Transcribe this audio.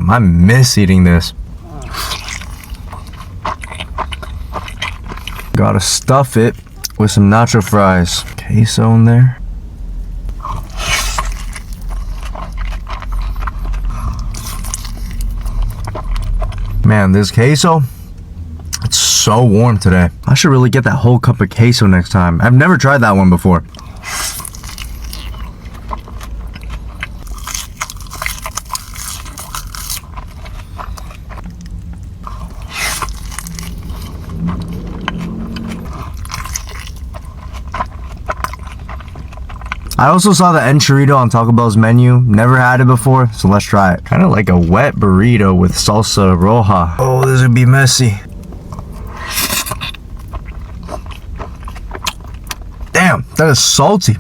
Damn, I miss eating this. Gotta stuff it with some nacho fries. Queso in there. Man, this queso, it's so warm today. I should really get that whole cup of queso next time. I've never tried that one before. I also saw the enchilada on Taco Bell's menu. Never had it before, so let's try it. Kind of like a wet burrito with salsa roja. Oh, this would be messy. Damn, that is salty.